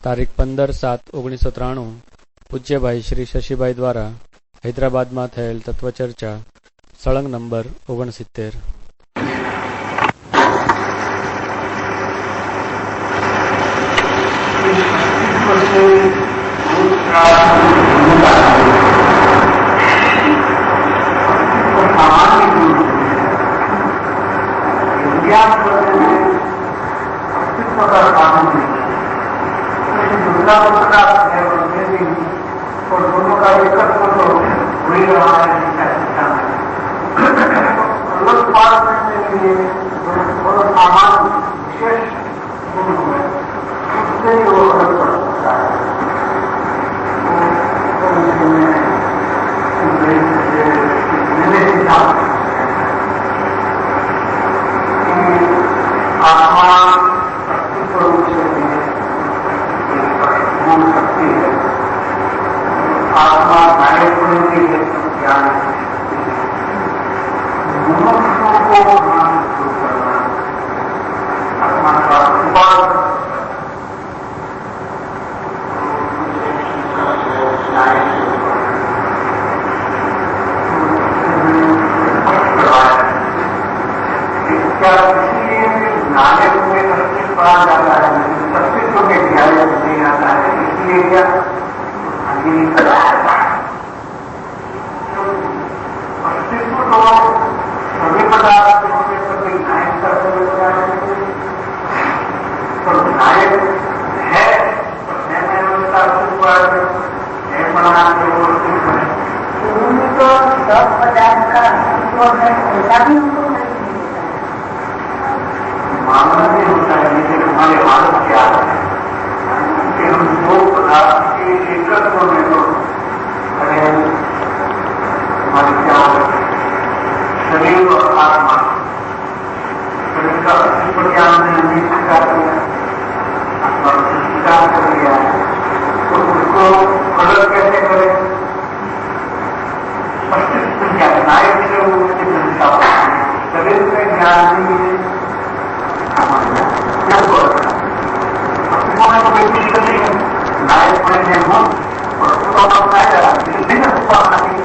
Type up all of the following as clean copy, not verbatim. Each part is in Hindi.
તારીખ 15/7/1993 પૂજ્યભાઈ શ્રી શશીભાઈ દ્વારા હૈદરાબાદમાં થયેલ તત્વચર્ચા સળંગ નંબર 69. और दोनों का एकत्व तो हो ही रहा है करने के लिए और सामान्य विशेष गुण हुए उससे ही वो अलग कर सकता है। मेरे हिसाब आत्मा अस्तित्व रूप से भूल सकती है। आत्मा नायक होने के लिए ज्ञान मनुष्यों को करना आत्मा का उपाय क्या इसलिए नायक में अस्तित्व कहा जाता है, अस्तित्व में ध्यान नहीं आता है, इसलिए क्या अस्तित्व तो सभी पदार्थ होने पर कोई नायक का तो नायक है उसका अस्तित्व है बना तो सब पदार्थ का अस्तित्व है, ऐसा भी मानना नहीं होता है। लेकिन हमारे हालत क्या है कि हम दो पदार्थ के एकत्व में तो हमारे क्या शरीर और आत्मा, शरीर का अस्तित्व क्या हमने नहीं स्वीकार किया, आत्मा को स्वीकार कर लिया है, तो उसको अलग कैसे करें? अस्तित्व क्या नायक से वो उसकी चिंता शरीर में ज्ञान नहीं है, क्या अस्तित्व में तो कोई दिक्कत नहीं है। नायक बने हो और उसको अपनाया दिन अस्तित्व नहीं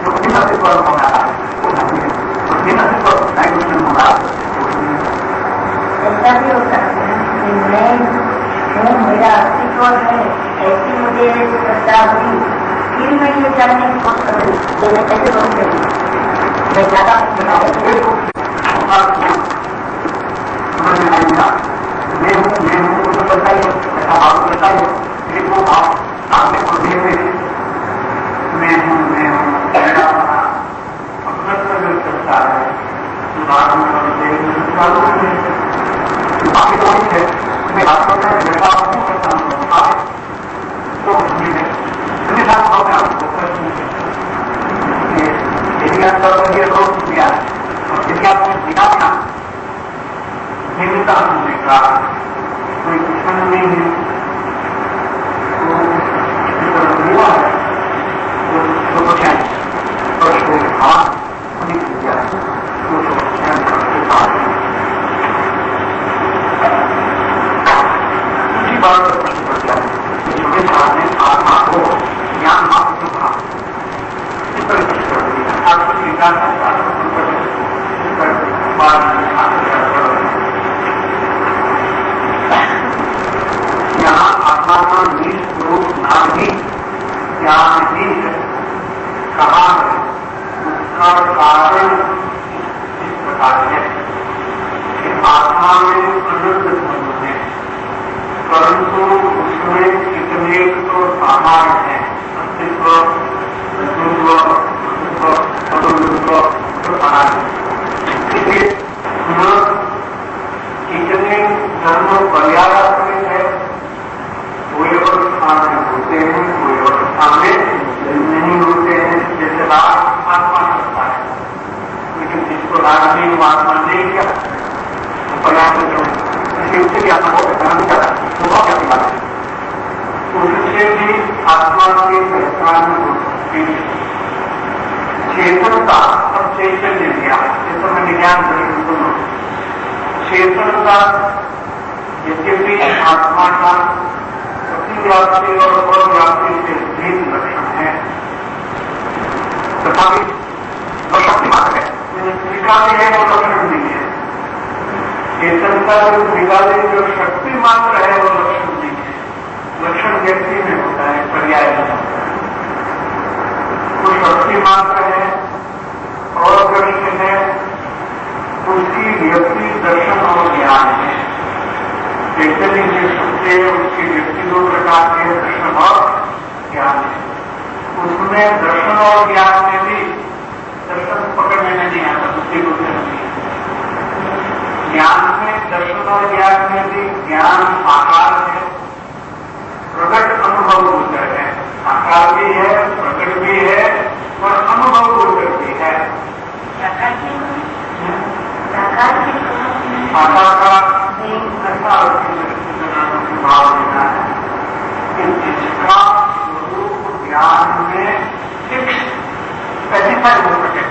जो दिन अस्तित्व होना है और दिन अस्तित्व नायक होना ऐसा भी होता है कि मैं हूँ, मेरा अस्तित्व है, ऐसी मुझे श्रद्धा हुई, फिर मैं ये जानने की कोशिश करूँ तो मैं कैसे बोल सकती मैं ज्यादा मैं हूँ तो बताइए ऐसा आप बताइए देखो आप सामने को देखे मैं हूँ मेरा अपना जो चलता है बाकी तो नहीं है। मैं आपको करता हूँ आप तो मेरे साथ आपको यदि आप रोक दिया और यदि आपने दिखाया हिंदुस्तान में का कोई दुश्मन नहीं है हुआ है तो चैन और हाँ उन्हीं को दिया तो चैन करके साथ उसी बात पर प्रश्न कर दिया जिसके सामने आत्मा को ज्ञान मात्र था इस पर प्रश्न कर दिया आपको विज्ञान यहाँ आत्मा का निज स्वरूप नाम ही ज्ञान ही है, कहा है उसका कारण इस प्रकार है कि आत्मा में अनंत धर्म है, परंतु उसमें कितने तो सामान्य है, अस्तित्व कितने धर्म पर्याप्त है, कोई और स्थान में होते हैं, कोई और स्थान में नहीं होते हैं, जैसे राग आत्मा करता है, लेकिन जिसको राग नहीं आत्मा नहीं किया तो पर्याप्त उससे भी आत्मा को पहचान करा तो बहुत अच्छी बात है। उससे भी आत्मा की पहचान हो सकती है। चेतनता और चैतन्य दिया जैसे मैं विज्ञान सुनो चेतनता यद्यपि आत्मा का व्याप्ति और अव्याप्ति के भिन्न लक्षण है। तथापि वो शक्ति मात्र है, निकाली है वो लक्षण नहीं है। चेतन का जो निकाली जो शक्ति मात्र है वो लक्षण नहीं है। लक्षण व्यक्ति में होता है, पर्याय में होता है। वो शक्ति मात्र है और दृष्टि है, उसकी व्यक्ति दर्शन और ज्ञान है। चैतन्य की शक्ति है, उसकी व्यक्ति दो प्रकार के दर्शन और ज्ञान है। उसमें दर्शन और ज्ञान में भी दर्शन पकड़ने में नहीं आता, बुद्धि को नहीं। ज्ञान में दर्शन और ज्ञान में भी ज्ञान आकार है, प्रकट अनुभव गोचर है। आकार भी है, प्रकट भी है और अनुभव गोचर भी है। आकार का ऐसा भाव देना है कि जिसका स्वरूप ज्ञान में फिक्स स्पेसिफाई हो सके,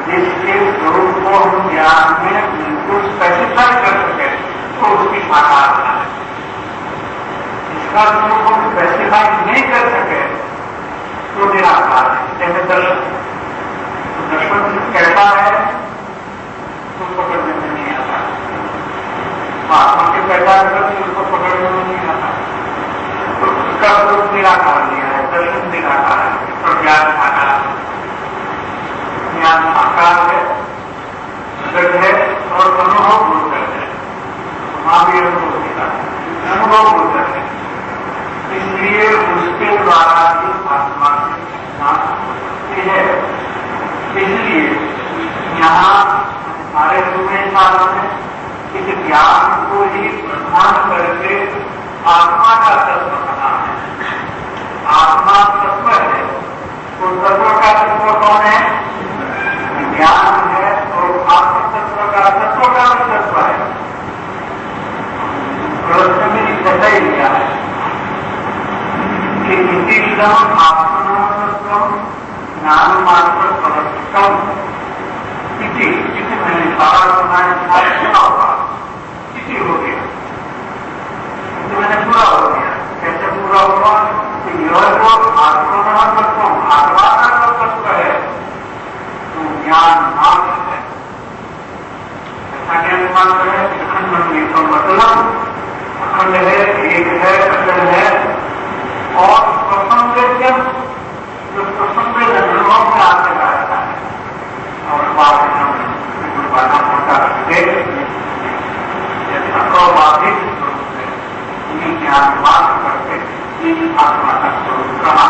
जिसके स्वरूप को हम ज्ञान में बिल्कुल स्पेसिफाई कर सके तो उसकी आकार है। जिसका स्वरूप हम स्पेसिफाई नहीं कर सके तो निराकार है। जैसे दर्शन, दर्शन कैसा है तो पकड़ने में नहीं आता। आत्मा के पहचान करके उसको पकड़ने में नहीं आता, तो उसका स्वरूप निराकार लिया है। दर्शन निराकार है और ज्ञान आकार है। ज्ञान आकार है, प्रकट है और अनुभव गोचर है। वहां भी अनुभव मिला है, अनुभव गोचर है। इसलिए उसके द्वारा ही आत्मा की होती है। इसलिए यहाँ हमारे दूसरे सालों में इस ज्ञान को ही प्रधान करके आत्मा का तत्व बना है। आत्मा तत्व है, तो तत्व का तत्व कौन है? ज्ञान है। और आत्म तत्व का तत्व है। प्रश्न में बताई गया है कि इतिदम आत्मतत्व ज्ञान मात्र प्रवर्तकम इति मैंने सारा सुना होगा। इति हो गया, इति मैंने पूरा हो गया। कैसे पूरा हुआ कि यह जो आत्मतत्व आत्मा का तत्व है तो ज्ञान मात्र है। ऐसा ज्ञान मात्र है। अखंड मंदिर का मतलब अखंड है, एक है, अखंड है। और प्रसंग जो प्रसंग अनुभव में आते रहता है और बाद गुरुबाना होता है अबाधित स्वरूप है। उन्हीं ज्ञान मात्र करके आत्मा का स्वरूप कहा।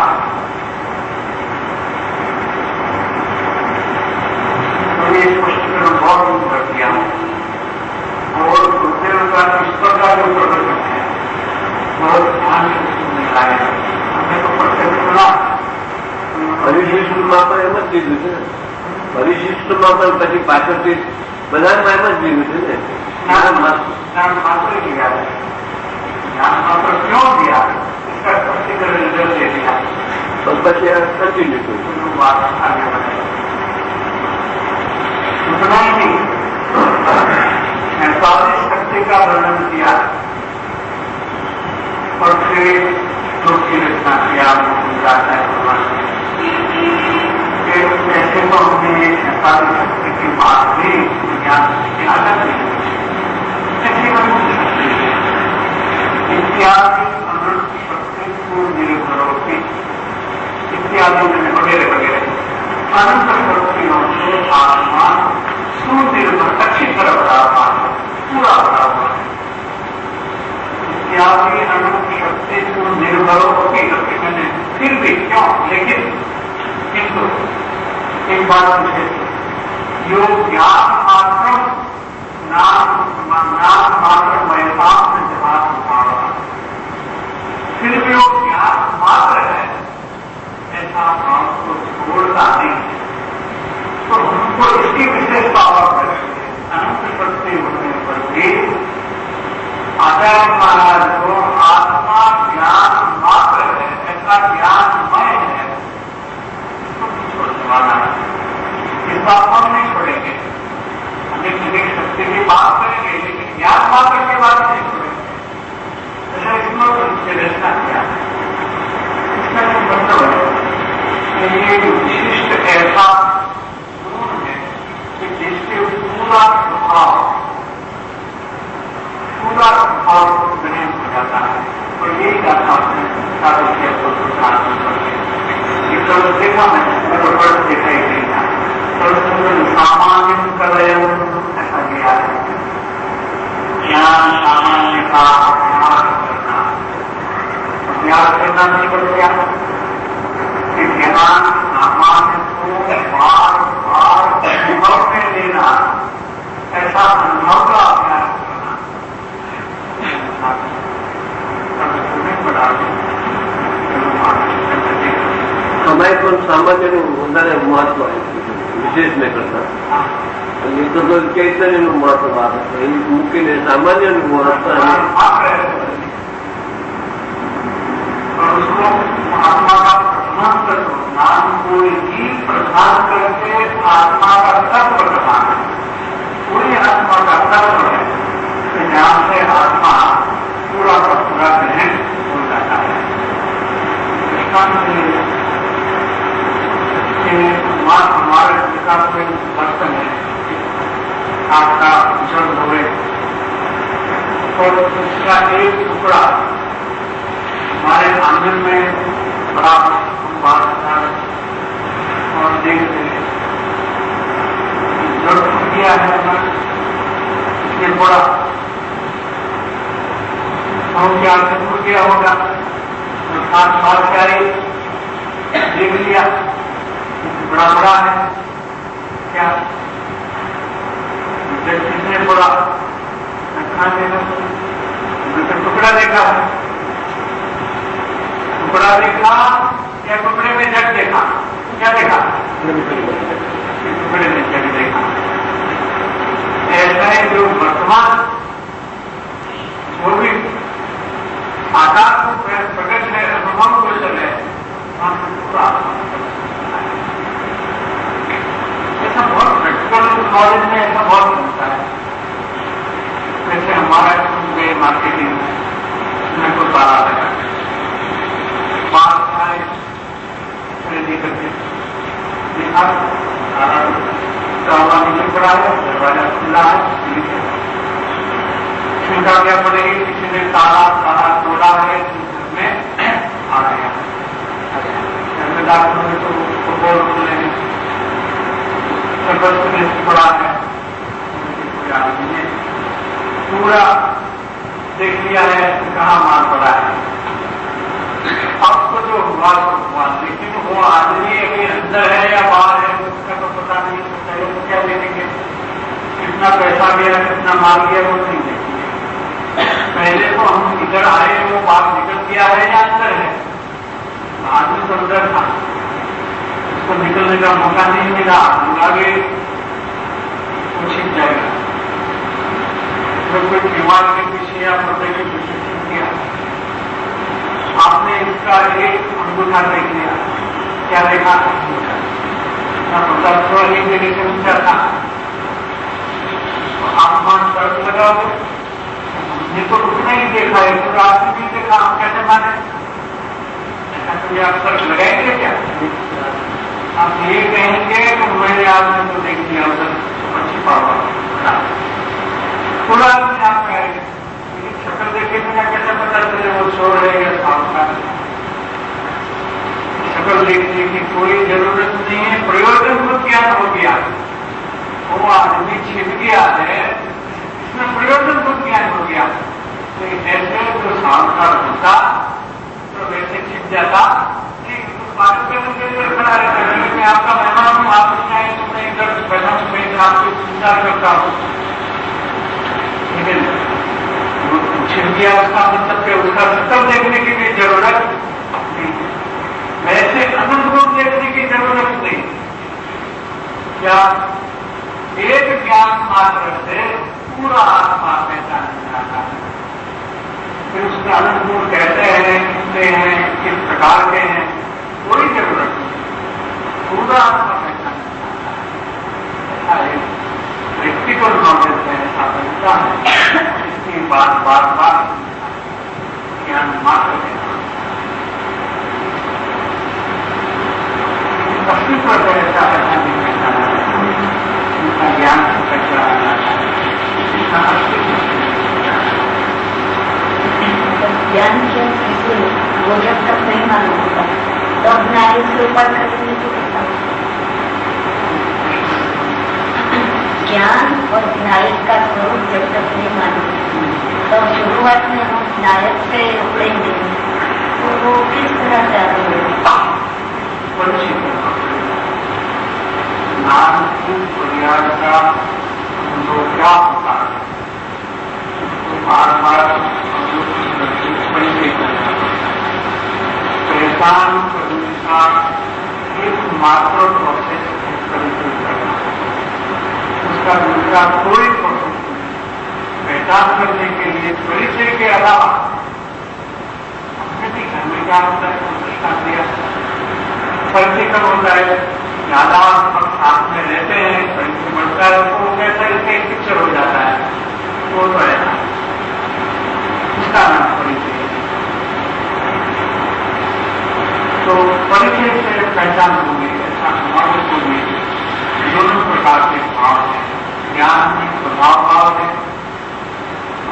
तो ये स्पष्टीकरण बहुत कर दिया और गुरुदेव का ईश्वर का जो प्रदर्शन है बहुत ध्यान से सुनने लायक। हमने तो पढ़ते सुना પરિશિષ્ટમાં પણ એમ જ લીધું છે ને। પરિશિષ્ટમાં પણ પછી પાછળથી બધામાં એમ જ લીધું છે ને। ज्ञान मात्र दिया है। ज्ञान मात्र क्यों दिया? इसका स्पष्टीकरण रिजल्ट दे दिया। પણ પછી આ કંટિન્યુ કર્યું। बात आगे बढ़े। उतना ही नहीं, 45 शक्ति का वर्णन किया और फिर योग की रचना किया। जाता है भगवान ऐसे तो हमने 45 शक्ति की बात भी ज्ञान की आदत नहीं इत्यादि अनंत शक्ति को निर्भर होती इत्यादि वगैरह वगैरह अनंत शक्तियों से आत्मा सुनिर्भर अच्छी तरह बना हुआ है, पूरा बना हुआ है। इत्यादि अनंत शक्ति को निर्भर होती करके मैंने फिर भी क्यों, लेकिन किंतु एक बात मुझे यो ज्ञान मात्र नाम मात्र वैसाम जवाब मारा, फिर भी वो ज्ञान मात्र है ऐसा भाव को छोड़ता नहीं। तो हमको इसकी विशेषता और करेंगे। अनंत शक्ति होने पर भी आचार्य महाराज को आत्मा ज्ञान मात्र है ऐसा ज्ञानमय है, इसको नहीं छोड़ने वाला है। इस बात हम नहीं छोड़ेंगे। हमें किसी शक्ति की बात करेंगे लेकिन ज्ञान मात्र की बात नहीं छोड़ेंगे। रचना किया। इसका जो मतलब है कि ये विशिष्ट ऐसा गुण है कि जिसके पूरा प्रभाव ग्रहण हो जाता है। और यही गाथा देखा मैं तो वर्ष देखा ही नहीं था। सामान्य कलयम ऐसा किया है, ज्ञान सामान्य का अभ्यास करना नहीं पड़ गया कि ज्ञान सामान्य को बार बार अनुभव में लेना, ऐसा अनुभव का अभ्यास करना हमारे को सामान्य વધારે મહત્વ વિશેષ નહીં કરતા. એ તો ચૈતન્યનું મહત્વ આપે છે, એ મૂકીને સામાન્યનું મહત્વ और उसको आत्मा का प्रधान तत्व नाम कोई ही प्रधान करके आत्मा का तत्व प्रधान है, पूरी आत्मा का तत्व है। ज्ञान से आत्मा पूरा का पूरा ग्रहण हो जाता है। हमारे पिता कोई बर्तन है, आपका जल हुए और उसका एक टुकड़ा हमारे आंगन में बड़ा बात था और देखते जल टूट गया है, इसलिए बड़ा हम क्या टूट गया होगा तो 7 साल क्या देख लिया बड़ा बड़ा है क्या, जब किसने बड़ा खाने में टुकड़ा देखा है, टुकड़ा देखा या टुकड़े में जग देखा, क्या देखा, टुकड़े में जग देखा। ऐसा है जो वर्तमान जो भी आकार को प्रकट है, अनुभव कौशल है, पूरा ऐसा बहुत प्रैक्टिकल नॉलेज में ऐसा बहुत मिलता है। जैसे हमारा गए मार्केटिंग में कोई ताला लगा बात आए खरीदी करके देखा ताला नीचे पड़ा है, दरवाजा खुला है, चिंता क्या पड़ेगी, किसी ने ताला तोड़ा है, में आ गया डॉक्टर ने तो फुटबॉल खोल लेंगे पड़ा है, कोई आदमी ने पूरा देख लिया है कहाँ मार पड़ा है। अब तो जो हुआ तो हुआ, लेकिन वो आदमी अभी अंदर है या बाहर है उसका तो पता नहीं, तो क्या देखेंगे, कितना पैसा गया कितना मार गया वो नहीं देखेंगे। पहले तो हम इधर आए वो बात निकल गया है या अंदर है, आदमी तो अंदर था, उसको निकलने का मौका नहीं मिला, आगे वो छिप जाएगा। तो कोई दीवार के पीछे या पर्दे के पीछे छिप गया, आपने इसका एक अंगूठा देख लिया, क्या देखा, अंगूठा मतलब थोड़ा एक जगह से ऊंचा था, तो आसमान पर लगाओगे, हमने तो कुछ नहीं देखा है, तो आदमी भी देखा, हम कैसे माने, तो ये आप सर्च लगाएंगे क्या, आप ये कहेंगे कि मैंने आपने तो देख लिया उधर छिपा हुआ, थोड़ा अपने आप कहेंगे, लेकिन शक्ल देखे बिना कैसे पता चले वो छोड़ है या सामना। शक्ल देखने की कोई जरूरत नहीं है, प्रयोजन को ज्ञान हो गया, वो आदमी छिप गया है, इसमें प्रयोजन को ज्ञान हो गया। तो ऐसे जो सामना होता तो वैसे छिप जाता कि बात करने के लिए खड़ा रहता है, मैं आपका मेहमान हूँ, आप चाहे तो मैं इधर बैठा हूँ, मैं आपको इंतजार करता हूँ, लेकिन छिप गया उसका मतलब कि उसका सब देखने की भी जरूरत नहीं, वैसे अनुभव देखने की जरूरत नहीं। क्या एक ज्ञान मात्र से पूरा आत्मा पहचान जाता है, फिर उसके अनुभव कहते हैं, कितने हैं, किस प्रकार के हैं, कोई जरूरत नहीं, पूरा आत्मा पहचान जाता है। प्रैक्टिकल नॉलेज में ऐसा बनता है, इसकी बात बार बार ज्ञान मात्र है। अस्तित्व पर ऐसा ऐसा नहीं पहचाना, उनका ज्ञान से पहचाना, इसका अस्तित्व ज्ञान के वो जब तक नहीं मालूम होता तो अपना इसके ऊपर करने को कहता हूँ। ज्ञान और विनायक का स्वरूप जब तक नहीं मालूम तो शुरुआत में हम विनायक से उड़ेंगे तो वो किस तरह से आगे ज्ञान की बुनियाद का जो क्या होता है तो बार बार पहचान करने का एक मात्र प्रोसेस परिचय करना, उसका दूसरा कोई प्रोसेस नहीं। पहचान करने के लिए परिचय के अलावा अपने भी घर में क्या होता है प्रतिष्ठा दिया परिचय कब होता है, ज्यादा हम साथ में रहते हैं, परिचय बढ़ता है तो कैसा इसका एक पिक्चर हो जाता है, वो तो ऐसा उसका नाम परिचय। तो परिचय से पहचान होगी, ऐसा हमारे को भी दोनों प्रकार के भाव हैं। ज्ञान में स्वभाव भाव है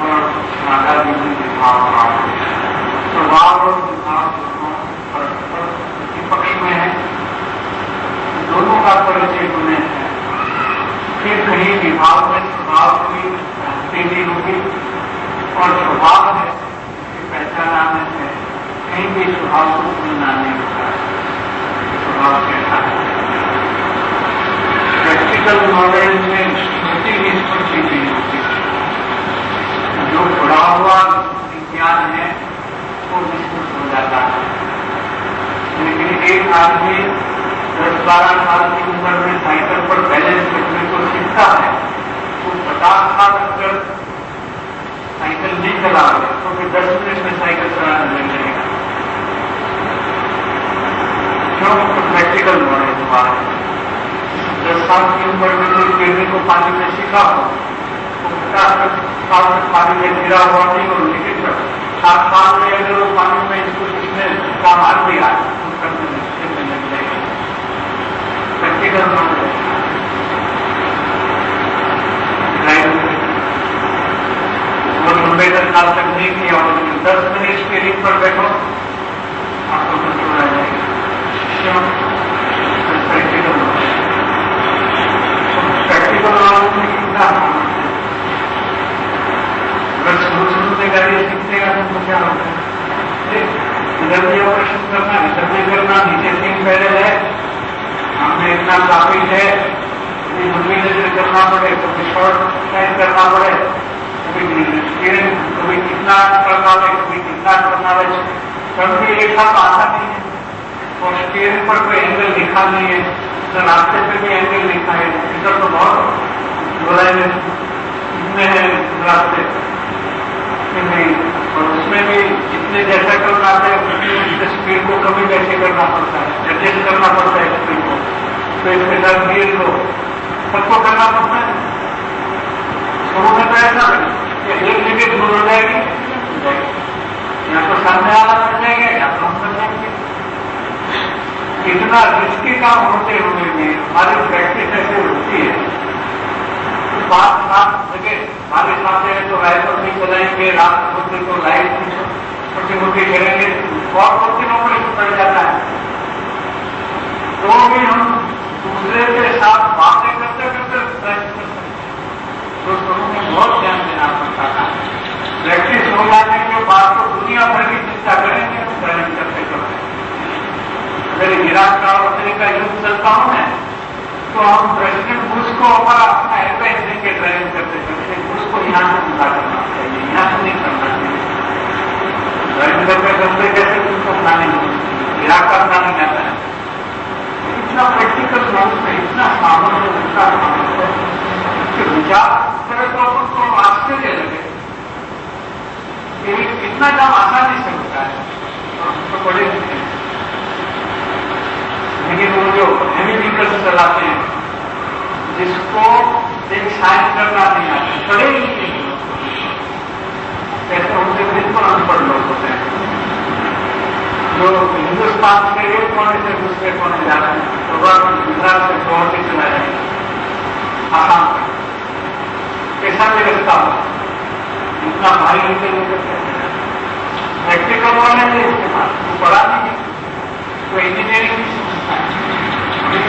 और राधा जी में विभाव भाव है। स्वभाव और विभाव दोनों परस्पर विपक्ष में है, दोनों का परिचय होने से फिर कहीं विभाव में स्वभाव की भ्रांति नहीं होगी और स्वभाव है इसकी पहचान आने से कहीं भी स्वभाव को भूलना नहीं होता। स्वभाव कैसा है, प्रैक्टिकल नॉलेज में स्मृति निष्पत्ति नहीं होती, जो पढ़ा हुआ विज्ञान है वो निष्पत्त हो जाता है। लेकिन एक आदमी 10-12 साल की उम्र में साइकिल पर बैलेंस करने को सीखता है, तो 50 साल अगर साइकिल नहीं चला तो फिर 10 मिनट में साइकिल चलाने लग जाएगा। क्यों? तो प्रैक्टिकल नॉलेज हुआ है। 10 साल की उम्र में कोई गिरने को पानी में सीखा हो तो 50 साल में पानी में गिरा हुआ नहीं हो, लेकिन 7 साल में अगर वो पानी में इसको सीखने का मार दिया तो करने में लग जाएगा। प्रैक्टिकल नॉलेज वो 90 साल तक नहीं किया हो, 10 मिनट स्टीयरिंग पर बैठो आपको कंट्रोल आ जाएगा। क्यों? Practical knowledge. प्रैक्टिकल नॉलेज में कितना अगर शुरू से गाड़ी सीखते हैं तो क्या होता है, इधर भी ऑपरेशन करना, इधर भी करना, नीचे सीट पैदल है, हमने इतना ट्रैफिक है, कभी लंबी नजर करना पड़े, कभी शॉर्ट साइड करना पड़े, कभी स्टीयरिंग, कभी कितना करना है, कभी कितना करना है, कभी एक साथ आता नहीं है। और स्टीयरिंग पर कोई एंगल लिखा नहीं है, तो रास्ते पे भी एंगल लिखा है, इधर तो बहुत बुराई में इतने हैं रास्ते नहीं, और उसमें भी जितने जैसा करना है उतने स्पीड को कभी कैसे करना पड़ता है, एडजस्ट करना पड़ता है स्पीड को, तो इसके साथ गियर को सबको करना पड़ता है। शुरू में तो ऐसा कि एक लिमिट दूर हो जाएगी, या तो सामने वाला कर जाएगा या तो हम कर जाएंगे। इतना रिस्की काम होते हुए भी हमारी प्रैक्टिस ऐसे होती है, बात जगह हमारे सामने तो राइफल नहीं चलाएंगे, रात होते तो लाइट छोटी मोटी करेंगे, और 2-3 नंबर पड़ जाता है, तो भी हम दूसरे के साथ बातें करते करते प्रैक्टिस कर सकते हैं। तो शुरू में बहुत ध्यान देना पड़ता था। प्रैक्टिस हो जाने के बाद तो दुनिया भर की चिंता करेंगे ड्राइविंग करते करते। अगर इराक का और का युद्ध चलता हूं मैं तो हम प्रेसिडेंट बुश को अपना एडवाइस देंगे ड्राइविंग करते करते, बुश को यहाँ से पूरा करना चाहिए, यहाँ से नहीं करना चाहिए। ड्राइविंग करते करते कैसे उसको प्लानिंग, इराक का प्लानिंग आता है। इतना प्रैक्टिकल नॉलेज में इतना सामर्थ्य, इतना सामर्थ्य विचार करे तो अपन को आश्चर्य लगे कि इतना काम आसानी से होता है, तो बड़े होते हैं। लेकिन वो जो हेवी व्हीकल्स चलाते हैं जिसको एक साइन करना नहीं आता, बड़े ही कैसे उनसे बिल्कुल अनपढ़ लोग होते हैं, पास के एक कोने से दूसरे कोने जाना है तो वह दूसरा से छोड़ के चला जाएगा आराम कैसा भी रखता हो इतना भारी होते प्रैक्टिकल होने से उसके पास वो पढ़ा नहीं तो इंजीनियरिंग नहीं समझता है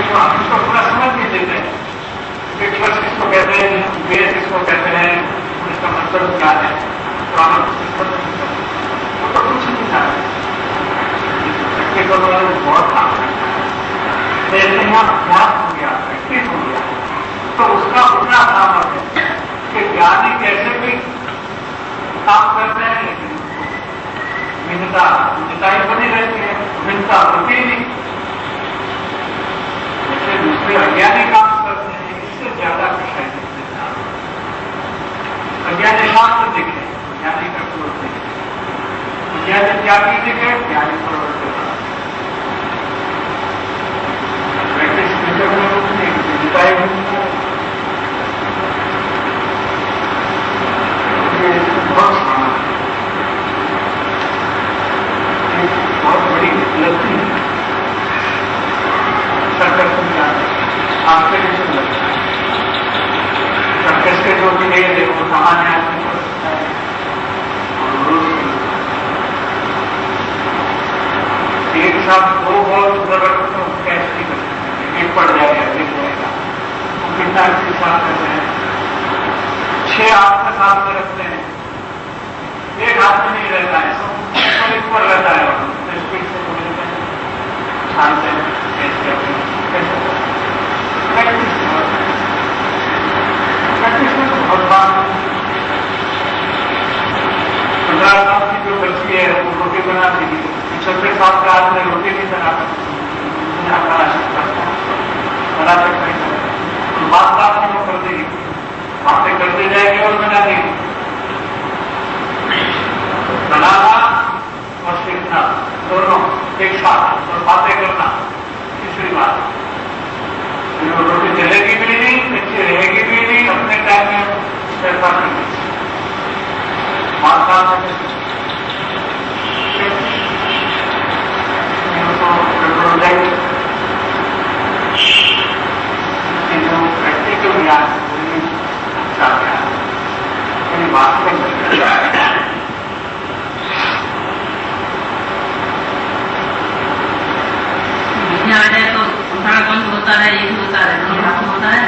तो हम इसको पूरा समझ नहीं देते हैं फिक्स किसको कहते हैं बेस किसको कहते हैं इसका मतलब क्या है वो तो कुछ नहीं जाना प्रैक्टिकल होने बहुत काम करता है जैसे यहाँ अभ्यास हो गया प्रैक्टिस हो गया तो उसका उतना सामर्थ्य है कि ज्ञानी कैसे भी काम करते हैं लेकिन भिन्नता ही बनी रहती है भिन्नता होती नहीं जैसे दूसरे अज्ञानी काम करते हैं इससे ज्यादा कठिनाई अज्ञानी शास्त्र दिखे ज्ञानी का क्रोध दिखे अज्ञानी त्यागी दिखे ज्ञानी प्रवृत्ति प्रैक्टिस भिन्नता ही बहुत बड़ी उपलब्धि है सर्कस आपके लिए लगता है सर्कस के जो भी है वो सामान्य आदमी कर सकता है एक साथ दो बॉल उधर रखो तो कैच नहीं कर सकते एक पड़ जाएगा गिर जाएगा वो कितना इसके साथ करते हैं 6 हाथ के साथ में रखते हैं एक हाथ में नहीं रहता है सब ऊपर रहता है स्पीड से बोलते हैं शांत है प्रैक्टिस में तो बहुत बात 15 साल की जो बच्ची है वो रोटी बना देगी 76 साल के आदमी रोटी नहीं बना सकती बना सकते बात में वो कर देगी बातें करते जाएंगे और बना देगी बनाना और सीखना दोनों एक साथ और बातें करना तीसरी बात रोटी चलेगी भी नहीं अच्छी रहेगी भी नहीं अपने टाइम में पैसा नहीं बात प्रैक्टिकल ज्ञान अच्छा ज्ञान वास्तव में आ जाए तो सारा बंद होता है ये भी होता है होता है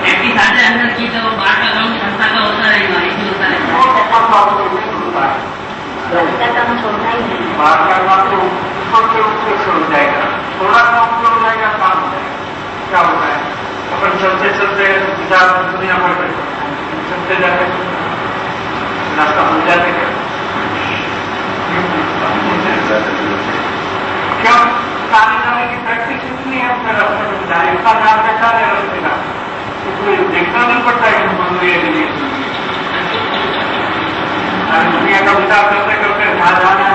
एक्टिव आ जाए अंदर की तो बाहर का काम संस्था का होता रहेगा ये भी होता है बाहर का काम तो ऊपर से ऊपर छोड़ जाएगा थोड़ा काम छोड़ जाएगा काम हो जाएगा क्या होता है अपन चलते चलते विचार दुनिया भर में चलते जाते रास्ता भूल जाते क्या आने जाने की प्रैक्टिस इतनी है अपने रास्ते में जाए इतना ध्यान रखा है रास्ते का कोई देखना नहीं पड़ता है कि दुनिया के लिए दुनिया का विचार करते करते ध्यान जाने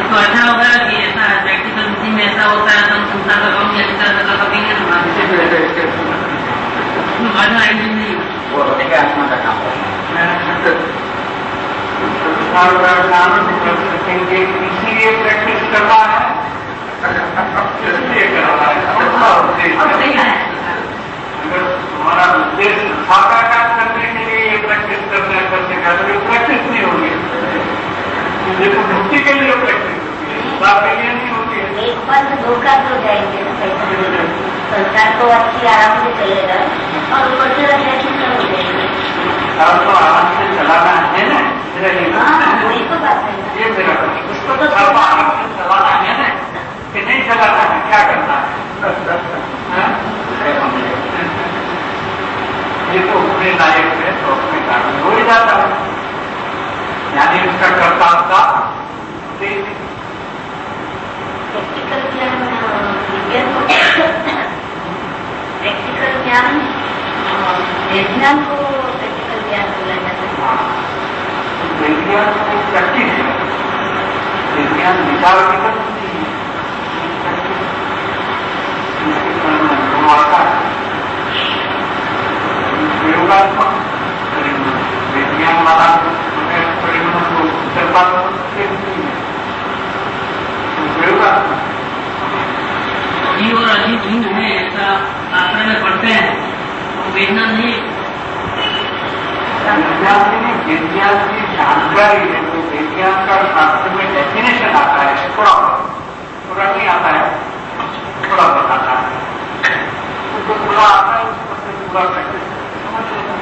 तो अच्छा होगा कि ऐसा प्रैक्टिकल रूटीन में ऐसा होता है तो हम संस्था का काम या किसी तरह का कभी नहीं मजा आएगी नहीं वो आत्मा का काम है इसीलिए प्रैक्टिस करना है इसलिए करना है अगर हमारा उद्देश्य साकार काम करने के लिए ये प्रैक्टिस करते का तो प्रैक्टिस नहीं होगी देखो मुक्ति के लिए प्रैक्टिस होती है के लिए नहीं होती है एक बार तो धोखा तो जाएंगे संसार को अच्छी आराम से चलेगा और ऊपर से प्रैक्टिस हो जाएगी तो आराम से चलाना है ना वही तो बात है ये मेरा उसको तो आराम से चलाना है ना कि नहीं चलाना है क्या करना है ये तो अपने लायक है तो अपने कारण हो ही जाता है यानी उसका कर्ता प्रैक्टिकल ज्ञान प्रैक्टिकल ज्ञान विज्ञान को प्रैक्टिकल ज्ञान बोला जाता है विज्ञान को प्रैक्टिस है विज्ञान विचार की अनुभव आता है। प्रयोगात्मक विज्ञान वाला परिणाम को प्रयोगात्मक जीव और अजीब भिन्न है ऐसा शास्त्र में पढ़ते हैं, तो वेदना नहीं विज्ञान की जानकारी है। तो विज्ञान का शास्त्र में डेफिनेशन आता है, पूरा नहीं आता है, थोड़ा बताता है। तो पूरा आता है उसको पूरा प्रैक्टिस समझ लेना।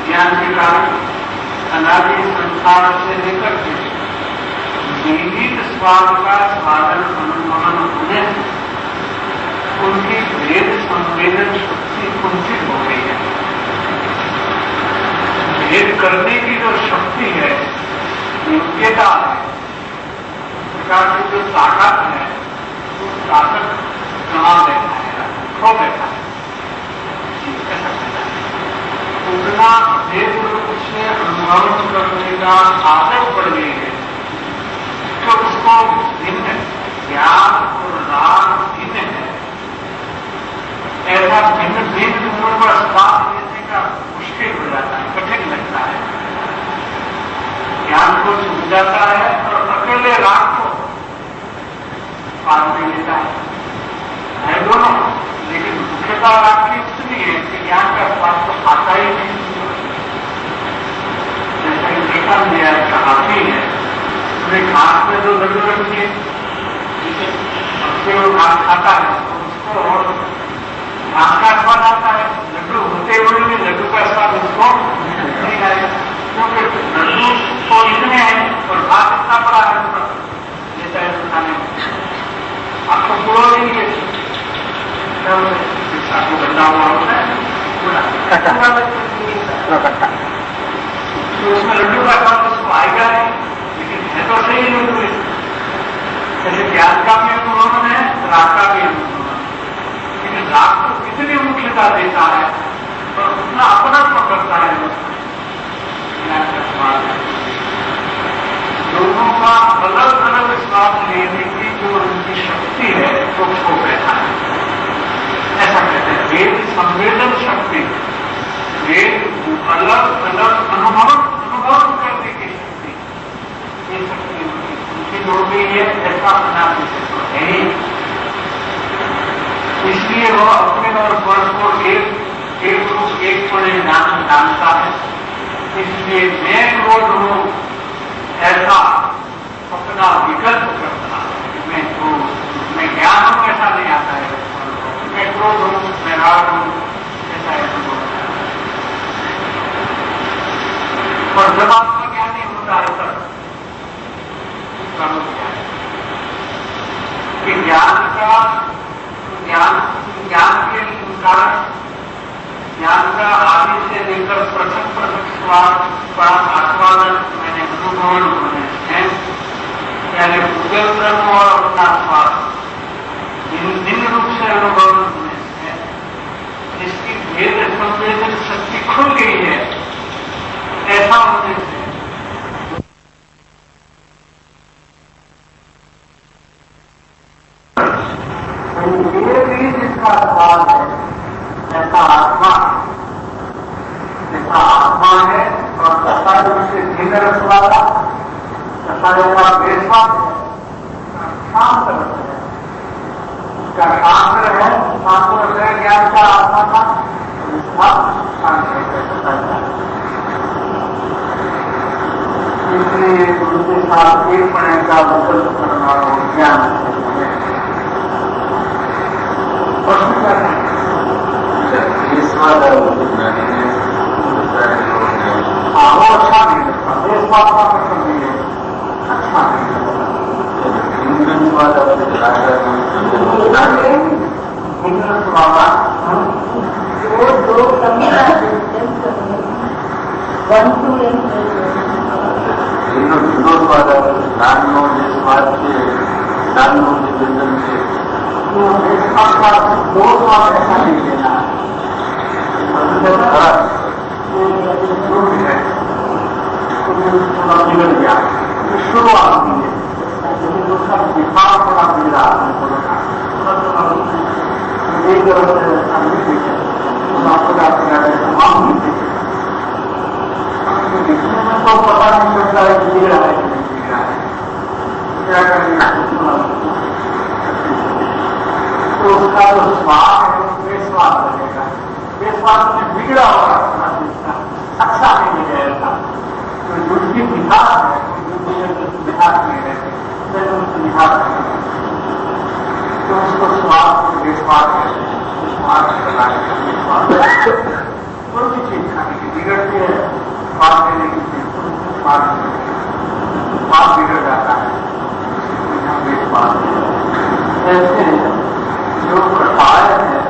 ज्ञान के कारण अनादि संसार से लेकर के जीवित स्वाद का साधन अनुमान होने उनकी भेद संवेदन शक्ति कुंठित हो गई है। भेद करने की जो शक्ति है, योग्यता है, प्रकार की जो ताकत है, वो ताकत गंवा देता है, खो देता है। ऐसा कहता है उतना भेद रूप से अनुभव करने का आदत पड़ गई है तो उसको भिन्न ज्ञान और राग भिन्न है, ऐसा भिन्न भिन्न गुण पर स्वाद देने का मुश्किल हो जाता है, कठिन लगता है। ज्ञान को छूट जाता है और अकेले राग को स्वाद दे लेता है दोनों। लेकिन मुख्यता राग की इसलिए है कि ज्ञान का स्वाद तो आता ही नहीं। जैसा कि देखा गया हाथी है, उसमें घास में जो लड्डू रख दिए, उससे वो घास खाता है तो उसको घास का स्वाद आता है। लड्डू होते हुए भी लड्डू का स्वाद उसको नहीं आएगा, क्योंकि लड्डू तो इतने हैं और घास इतना बड़ा है। जैसा है खाने आपको पूरा नहीं है, शिक्षा को गंदा हुआ होता है तो उसमें लड्डू का स्वाद उसको आएगा नहीं, लेकिन है तो सही लड्डू। जैसे ज्ञान का भी अनुभव है, राग का भी अनुभव है, लेकिन राग को कितनी मुख्यता देता है और उतना अपनत्व करता है ज्ञान का स्वाद है। लोगों का अलग अलग स्वाद लेने की जो उनकी शक्ति है वो खो बैठा है। ऐसा कहते हैं वेद संवेदन शक्ति, वेद अलग अलग अनुभव करने की शक्ति, ये शक्ति उनकी जो भी है ऐसा अपना है ही। इसलिए वह अपने और स्वर को एक रूप एक पड़े जानता है। इसलिए मैं क्रोध हूं ऐसा अपना विकल्प करता है। मैं ज्ञान हूं ऐसा नहीं आता है, मैं क्रोध हूं, मैं राग हूं, ऐसा अनुभव होता है। और जब आपका ज्ञान नहीं होता है तब उसका रूप क्या है कि ज्ञान के कारण ज्ञान का आदि से लेकर पृथक स्वाद का आस्वादन मैंने अनुभव होने हैं, यानी भूगल कर्म और अपना स्वाद निम्न रूप से अनुभव होने हैं, जिसकी भेद संवेदन शक्ति खुल गई है। ऐसा होने से ये भी जिसका स्वाद है, ऐसा आत्मा है और दशा रूप से भिन्न रस वाला दशाओं का बेस्वाद है, शांत रस है, उसका शांत है, शांत रस है ज्ञान का आत्मा का, शांत है। इसलिए निर्णयता विकल्प करना और ज्ञान प्रश्न क्या है? वो अच्छा नहीं लगता, देश बात का प्रश्न नहीं है, अच्छा नहीं लगता। वो दो कमियां वन टू एम दो स्वाद ऐसा नहीं लेना बिगड़ गया, शुरुआत की है, लेकिन दूसरा विभाग थोड़ा बिगड़ा एक तरह से ऐसा नहीं देखे, आपको तमाम नहीं देखे, दिखने में तो पता नहीं चलता है कि बिगड़ा है कि नहीं बिगड़ा है, क्या करेंगे? तो उसका जो स्वाद है वो बेस्वाद लगेगा, बेस्वाद में बिगड़ा हुआ अच्छा नहीं मिलेगा। तो जिसकी मिठास है मिठास नहीं रहती, मिठास तो उसको स्वाद बेस्वाद स्वाद कोई भी चीज खाने की बिगड़ती है, स्वाद देने की चीज स्वाद बिगड़ जाता है, बेस्वाद। ऐसे जो कटाय है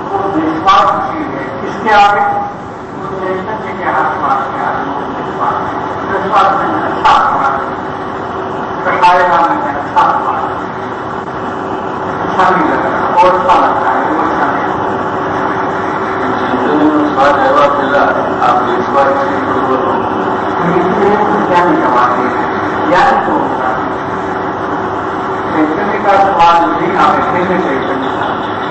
वो बेस्वाद चीज है, किसके आगे चैतन्य के आसपास के आगे बेस्वाद में अच्छा स्वाद, कटाय में अच्छा स्वाद, अच्छा नहीं लग रहा और अच्छा लगता है, वो अच्छा नहीं स्वाद है मिला आप बेस्वाद क्या नहीं कमाते ज्ञान को होता है। चैतन्य का स्वाद नहीं आवे चैतन्य का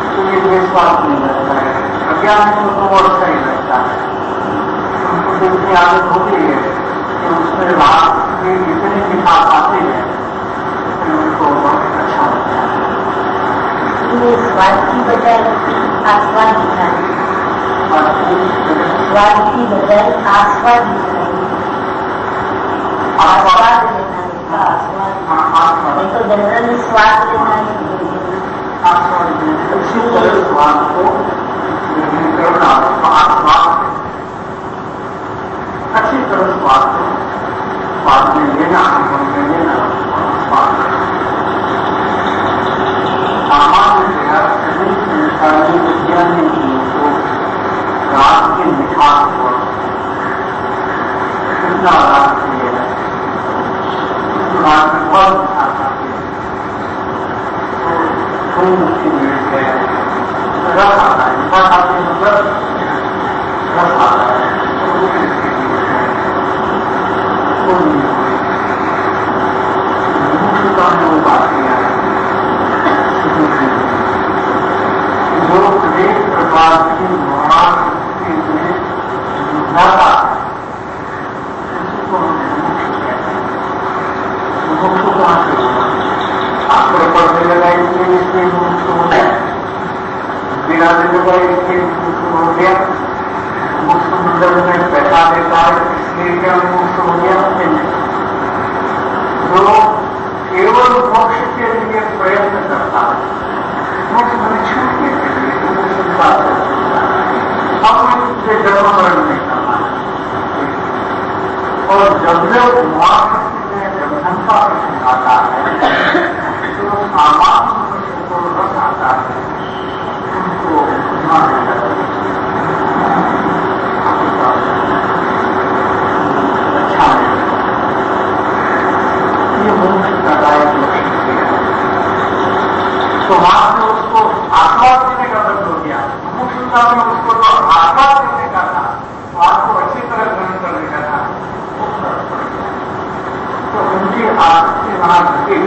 तो ये बेस्वाद नहीं लगता है, अज्ञान को तो और अच्छा ही लगता है। उनको जो इतनी आदत होती है कि उसमें रात में इतने मिठास आते हैं तो उनको बहुत अच्छा लगता है। स्वाद की बजाय आस्वाद दिखाए, स्वाद की बजाय आस्वाद दिखाए, आस्वाद लेना है, आस्वाद नहीं तो जनरली स्वाद लेना है, आस्वाद उसी तरह स्वाद को करना आस्वाद अच्छी तरह स्वाद को स्वाद में लेना, अनुभव में लेना स्वाद सामान्य शरीर संसारी विज्ञानी को रात के मिठास पर कितना रात किए रात में बहुत मिठास आती है तो मुश्किल है, रस आता है, मिठास आती है मतलब रस आता है, वो बात किया है जो अनेक प्रकार की महाशक्ति में जुझाता है उसको हम मुमुक्षु कहाँ से होगा? शास्त्र पढ़ने लगा इसलिए मुमुक्षु हो गया, गिराने लगा इसलिए मुमुक्षु हो गया, मुमुक्षु मंडल में पैसा देता है इसलिए क्या मुमुक्षु हो गया? जो केवल मोक्ष के लिए प्रयत्न करता है, मोक्ष में छूटने के लिए हम उससे जन्म मरण नहीं करना है। और जब जब महाशक्ति में जबधनता प्रश्न आता है तो सामान्य मनुष्य को रस आता है, उनको अच्छा है, ये मोक्ष का दायक शक्ति है। तो वहां से उसको आस्वाद देने का बंद हो गया, मुमुक्षुता में उसको जो आस्वाद देने का था, स्वाद को अच्छी तरह ग्रहण करने का था, वो फर्क पड़ गया। तो उनकी आसक्ति वहां घटी,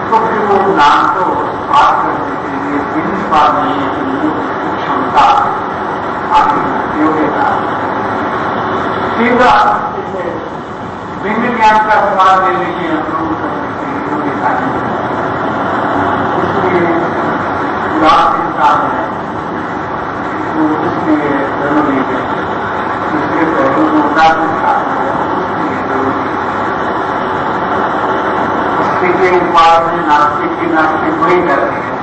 तो फिर वो ज्ञान को स्वाद करने के लिए बिन स्वाद लेने के लिए क्षमता आगे योग्यता तीव्र आसक्ति से बिन ज्ञान का स्वाद लेने की अनुरोध करने की योग्यता नहीं। इसलिए उदास इंसान है तो इसलिए जरूरी है, इसके पहलू को उदास इंसान है उसके लिए जरूरी है। बाद में नास्तिक की नास्तिक वही करती है।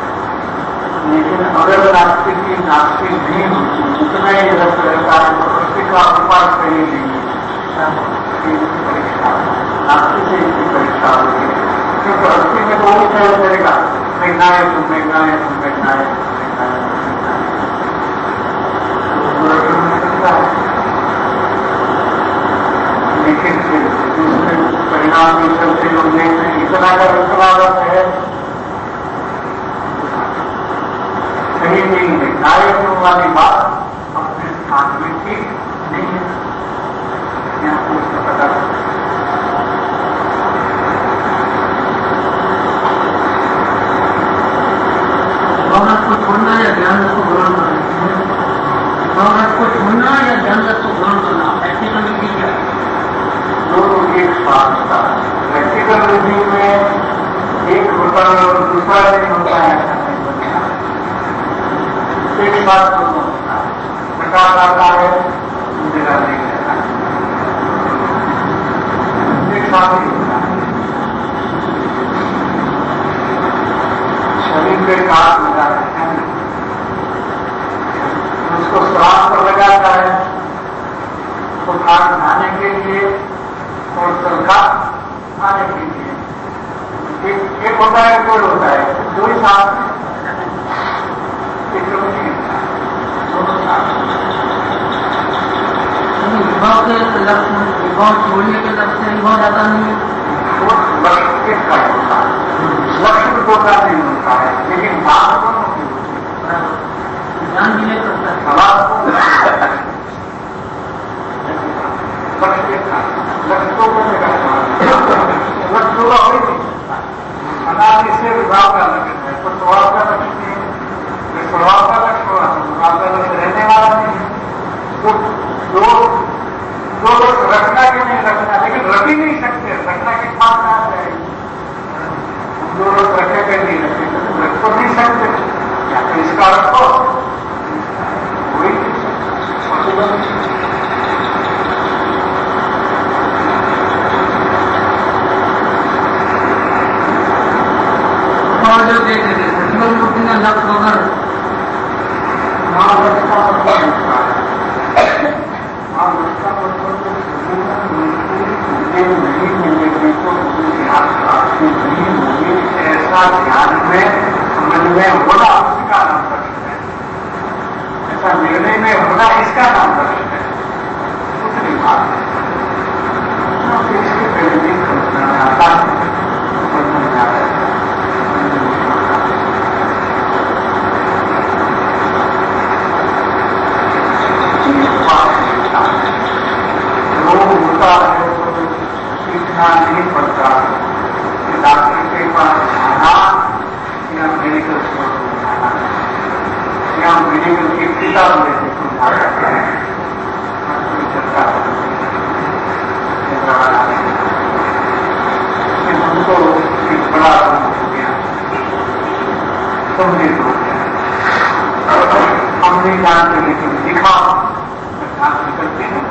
लेकिन अगर नास्तिक की नास्तिक नहीं होती, उतना ही रस रहता है तो उसके का उपाय सही नहीं है। परीक्षा नास्तिक से इसकी परीक्षा होती है, क्योंकि भक्ति में तो वही तय करेगा, मेघनाय तुम मेघनाय तुम मेघनाय लेकिन फिर दूसरे परिणाम में चलते लोग देखते हैं इतना का रसलावत है, सही नहीं है। नायक वाली बात अपने स्थान में ठीक नहीं है, यहाँ को उसका पता भावनाथ को छोड़ना या ध्यान रस को ग्रहण करना, भावनाथ को छोड़ना या ध्यान रस को ग्रहण करना, ऐसी कमिटी क्या है? दोनों एक साथ होता है। व्यक्तिगत विधि में एक होता है और दूसरा नहीं होता है, एक साथ दोनों होता है। प्रकाश आता है, अंधेरा नहीं रहता है, एक साथ ही होता है। शरीर पे काट लगा रहता है, उसको श्राप पर लगाता है तो काट खाने के लिए और सरका आने के लिए। एक होता है, कोई होता है, दो ही साथ में विभाव के लक्ष्य, विभाव छोड़ने के लक्ष्य विभाव ज्यादा नहीं है। वो लक्ष्य एक का होता है, लक्ष्य दो का नहीं होता है, लेकिन बात दोनों की होती है। ध्यान भी नहीं करता है। सवाल को लक्ष्य एक का, लक्ष्य को करने का लक्ष्य होगा हो ही नहीं सकता। अनादि से विभाव का लक्ष्य है, तो स्वभाव का लक्ष्य नहीं है। स्वभाव का लक्ष्य होगा तो स्वभाव का लक्ष्य रहने वाला नहीं है। तो दो लोग रखना कि नहीं रखना, लेकिन रख ही नहीं सकते, रखना की बात कहाँ से आएगी? हम दो लोग रखेंगे नहीं रखेंगे, रख तो नहीं सकते, या तो इसका रखो वही और जो देख रहे प्रतिबंध को बिना लक्ष्य वगैरह नहीं मिलेगी तो ध्यान प्राप्ति नहीं होगी। ऐसा ध्यान में समन्वय होना उसका नाम दर्शन है, ऐसा निर्णय में होना इसका नाम दर्शन है, दूसरी बात है। इसके पहले भी कल्पना में आता है, समझ में आता है। होता है तो सीखना नहीं पड़ता, डॉक्टर के पास जाना या मेडिकल स्टोर में जाना या मेडिकल की किताब लेके सुधार करता है, चर्चा हमको एक बड़ा हो गया, सम्मिलित हो गया, हम नहीं जानते लेकिन दिखा करते हैं।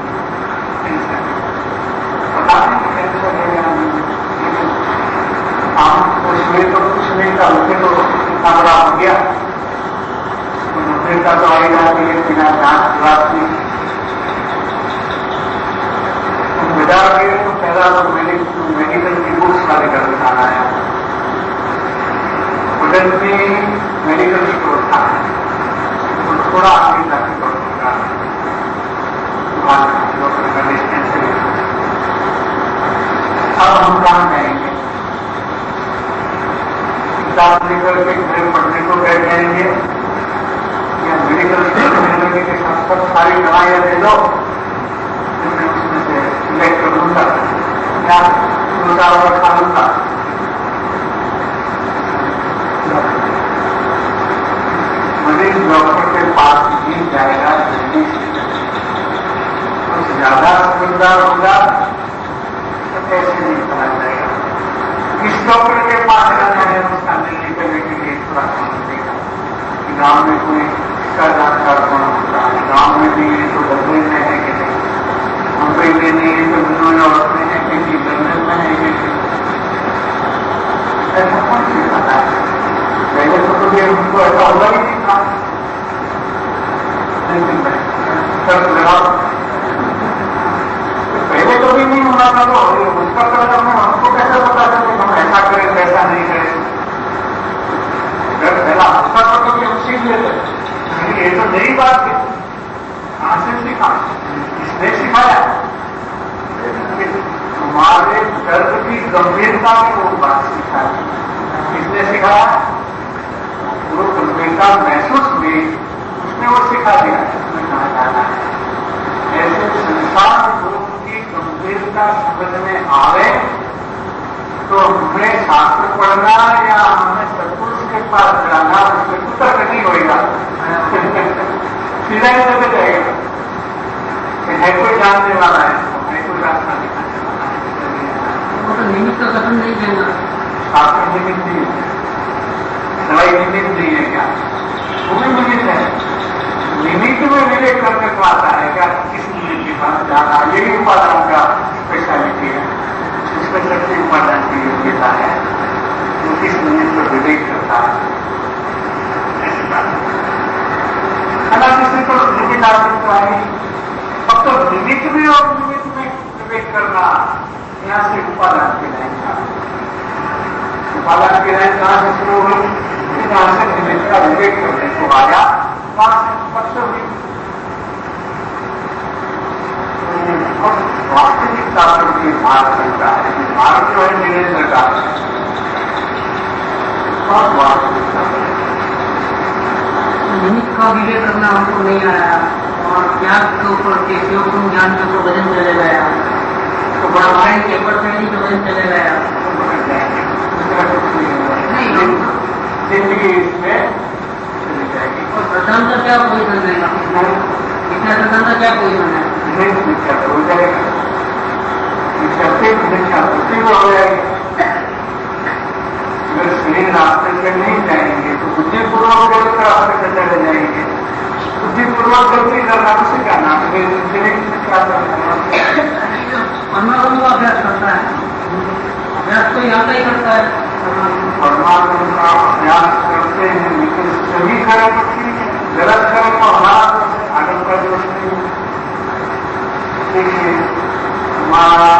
उसमें तो कुछ नहीं था, उसमें तो इतना बड़ा हो गया, का तो आई जाती है बिना जांच बात की। बाजार गए तो पहला तो मेडिकल की बुक्स वाले का दुकान आया, उधर भी मेडिकल स्टोर था, तो थोड़ा आगे जाके पड़ेगा डॉक्टर का डिस्पेंसरी। अब हम कहाँ जाएंगे? किताब लेकर के घर पढ़ने को बैठ जाएंगे या मेडिकल स्टोर में लेने के साथ साथ सारी दवाइयाँ दे दो, उसमें से सिलेक्ट कर लूंगा या दूसरा और खा लूंगा। मरीज डॉक्टर के पास नहीं जाएगा, जल्दी से कुछ ज्यादा समझदार होगा तो कैसे नहीं पता जाएगा। किस डॉक्टर के पास जाना है उसका निर्णय करने के लिए थोड़ा समझ देगा। गाँव में कोई इसका जानकार कौन होता है, गाँव में भी है तो बदले में है कि नहीं, मुंबई में नहीं है तो न्यूयॉर्क में है कि लंदन में है कि ऐसा तर्क लगाओ। पहले तो भी नहीं होना था, तो उसका तर्क हमको कैसे पता था कि हम ऐसा करें वैसा नहीं करें? अगर पहला उसका तर्क भी हम सीख लेते, ये तो नई बात है, कहां से सीखा? इसने सिखाया। तुम्हारे दर्द की गंभीरता में वो बात सिखाई, किसने सिखाया? वो गंभीरता महसूस हुई, उसने वो सिखा दिया, उसने कहा जाना है। ऐसे संसार लोग की गंभीरता समझ में आवे तो हमें शास्त्र पढ़ना या हमें सत्पुरुष के पास जाना, उसमें कुछ तर्क नहीं होगा, सीधा ही चले जाएगा। है कोई जानने वाला है, है कोई रास्ता दिखाने वाला है, वो तो निमित्त का कथन नहीं देना। शास्त्र निमित्त नहीं है, दवाई निमित्त नहीं है क्या? वो भी निमित्त है। निमित्त में विवेक करने को आता है क्या? किस निमित्त के पास जाना, यही उपादान का स्पेशलिटी है, उसमें सबसे उपादान की योग्यता है, वो किस निमित्त पर विवेक करता है, ऐसी बात है। हालांकि से तो निमित्त आदमी तो आएगी, अब तो निमित्त भी और निमित्त में विवेक करना, यहां से उपादान की लाइन का, उपादान की लाइन कहां से शुरू हुई? जहां से निमित्त का विवेक करने को आया, वहां से स्पष्ट हुई। और वास्तविकता पर भी भार चलता है, भार जो है निरंतर का, बहुत वास्तविकता निमित्त का विवेक करना हमको नहीं आया, और ज्ञान के ऊपर के शिवगुण ज्ञान के ऊपर वजन चले गया, तो बड़ा भाई के ऊपर श्रेणी के वजन चले गया। नहीं, जिंदगी इसमें चली जाएगी। और प्रधानता क्या पोजिशन है? इतना प्रधानता क्या पोजिशन है? मिथ्या हो जाएगा, मिथ्या हो जाएगी। अगर सही रास्ते से नहीं जाएंगे तो बुद्धिपूर्वक गलत रास्ते से चले जाएंगे। बुद्धिपूर्वक गलती करना उसे क्या नाम है? क्या करना? परमात्मा का अभ्यास करता है, अभ्यास तो यहाँ का ही करता है। परमात्मा का अभ्यास करते हैं, लेकिन सही करें तो ठीक है, गलत करें तो हमारा आगे का दोष नहीं। देखिए, हमारा